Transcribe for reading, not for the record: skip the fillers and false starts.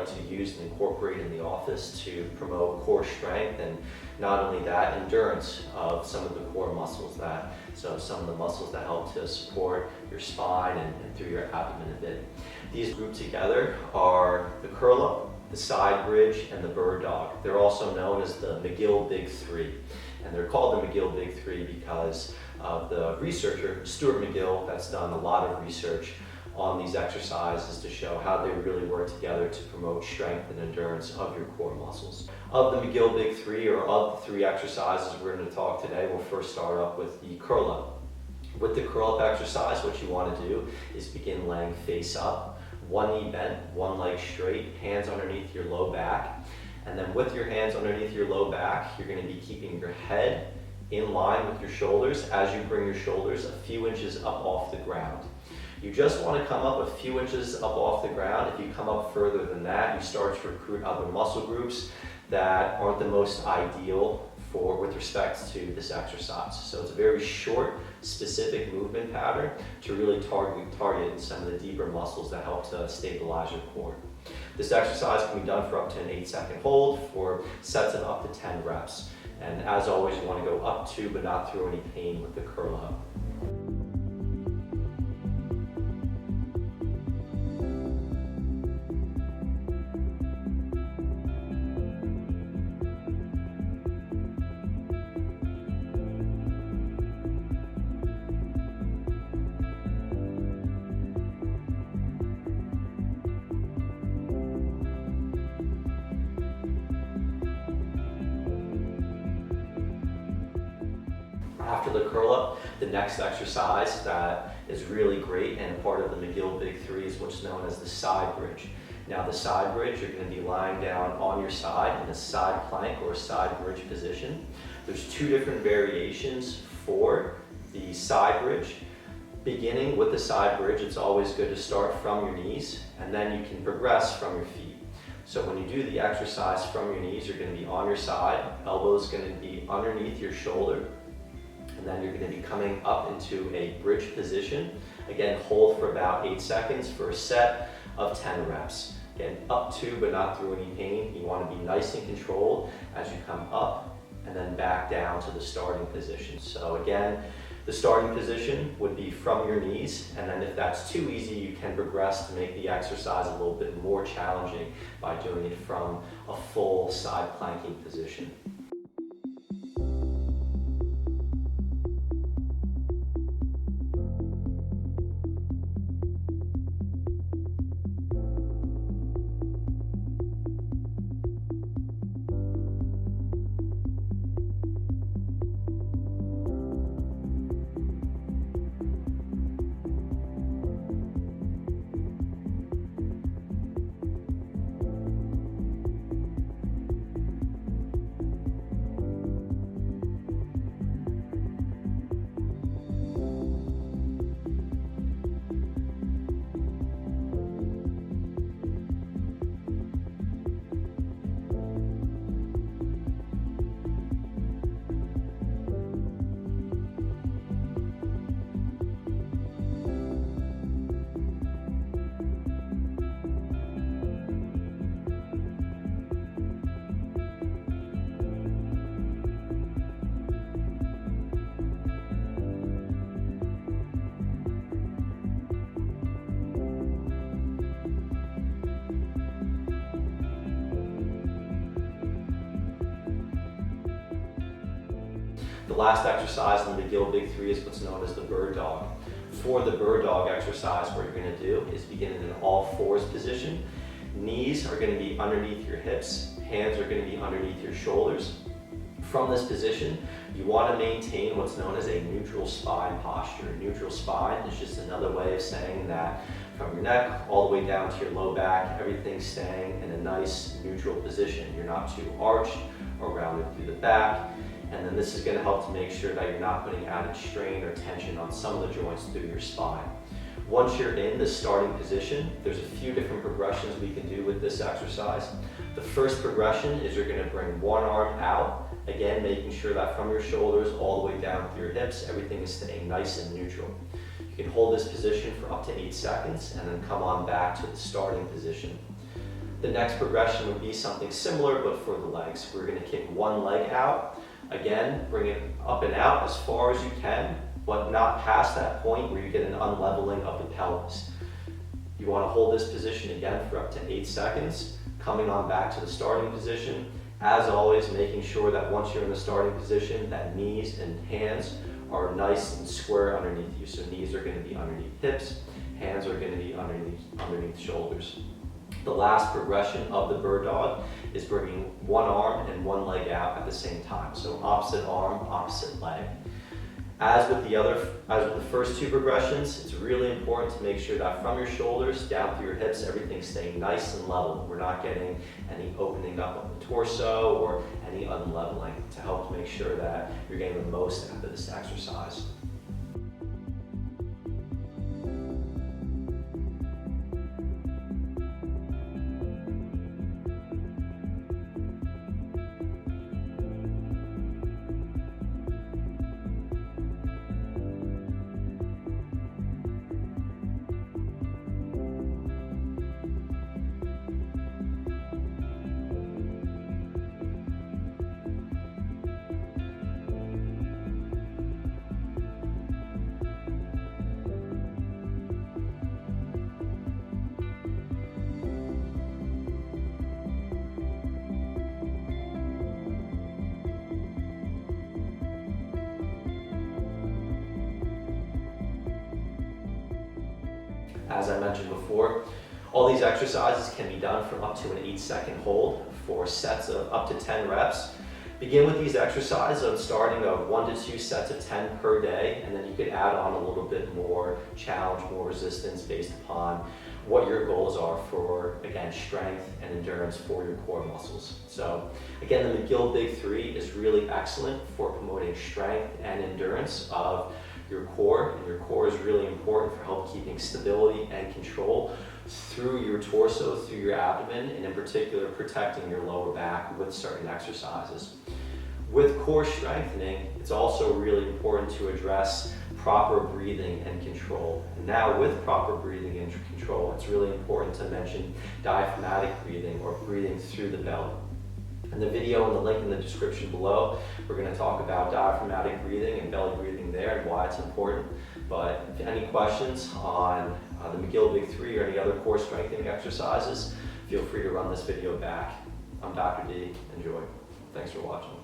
like to use and incorporate in the office to promote core strength, and not only that, endurance of some of the core muscles so some of the muscles that help to support your spine and through your abdomen a bit. These grouped together are the curl up, the side bridge, and the bird dog. They're also known as the McGill Big Three. And they're called the McGill Big Three because of the researcher, Stuart McGill, that's done a lot of research on these exercises to show how they really work together to promote strength and endurance of your core muscles. Of the McGill Big Three, or of the 3 exercises we're going to talk today, we'll first start up with the curl up. With the curl up exercise, what you want to do is begin laying face up, one knee bent, one leg straight, hands underneath your low back. And then with your hands underneath your low back, you're going to be keeping your head in line with your shoulders as you bring your shoulders a few inches up off the ground. You just want to come up a few inches up off the ground. If you come up further than that, you start to recruit other muscle groups that aren't the most ideal with respect to this exercise. So it's a very short, specific movement pattern to really target some of the deeper muscles that help to stabilize your core. This exercise can be done for up to an 8-second hold for sets of up to 10 reps. And as always, you want to go up to but not through any pain with the curl up. After the curl up, the next exercise that is really great and part of the McGill Big Three is what's known as the side bridge. Now the side bridge, you're going to be lying down on your side in a side plank or a side bridge position. There's 2 different variations for the side bridge. Beginning with the side bridge, it's always good to start from your knees, and then you can progress from your feet. So when you do the exercise from your knees, you're going to be on your side, elbows going to be underneath your shoulder, and then you're going to be coming up into a bridge position. Again, hold for about 8 seconds for a set of 10 reps. Again, up to but not through any pain. You want to be nice and controlled as you come up and then back down to the starting position. So again, the starting position would be from your knees, and then if that's too easy, you can progress to make the exercise a little bit more challenging by doing it from a full side planking position. The last exercise in the McGill Big Three is what's known as the bird dog. For the bird dog exercise, what you're going to do is begin in an all-fours position. Knees are going to be underneath your hips, hands are going to be underneath your shoulders. From this position, you want to maintain what's known as a neutral spine posture. Neutral spine is just another way of saying that from your neck all the way down to your low back, everything's staying in a nice neutral position. You're not too arched or rounded through the back. And then this is going to help to make sure that you're not putting added strain or tension on some of the joints through your spine. Once you're in the starting position, there's a few different progressions we can do with this exercise. The first progression is you're going to bring one arm out, again making sure that from your shoulders all the way down through your hips, everything is staying nice and neutral. You can hold this position for up to 8 seconds and then come on back to the starting position. The next progression would be something similar, but for the legs. We're going to kick one leg out. Again, bring it up and out as far as you can, but not past that point where you get an unleveling of the pelvis. You want to hold this position again for up to 8 seconds, coming on back to the starting position. As always, making sure that once you're in the starting position, that knees and hands are nice and square underneath you. So knees are going to be underneath hips, hands are going to be underneath shoulders. The last progression of the bird dog is bringing one arm and one leg out at the same time. So opposite arm, opposite leg. As with the first two progressions, it's really important to make sure that from your shoulders down through your hips, everything's staying nice and level. We're not getting any opening up of the torso or any unleveling to help make sure that you're getting the most out of this exercise. As I mentioned before, all these exercises can be done for up to an 8-second hold for sets of up to 10 reps. Begin with these exercises on starting of 1 to 2 sets of 10 per day, and then you could add on a little bit more challenge, more resistance based upon what your goals are for, again, strength and endurance for your core muscles. So again, the McGill Big 3 is really excellent for promoting strength and endurance of your core, and your core is really important for help keeping stability and control through your torso, through your abdomen, and in particular protecting your lower back with certain exercises. With core strengthening, it's also really important to address proper breathing and control. And now with proper breathing and control, it's really important to mention diaphragmatic breathing, or breathing through the belly. In the video and the link in the description below, we're going to talk about diaphragmatic breathing and belly breathing there and why it's important. But if any questions on the McGill Big 3 or any other core strengthening exercises, feel free to run this video back. I'm Dr. D. Enjoy. Thanks for watching.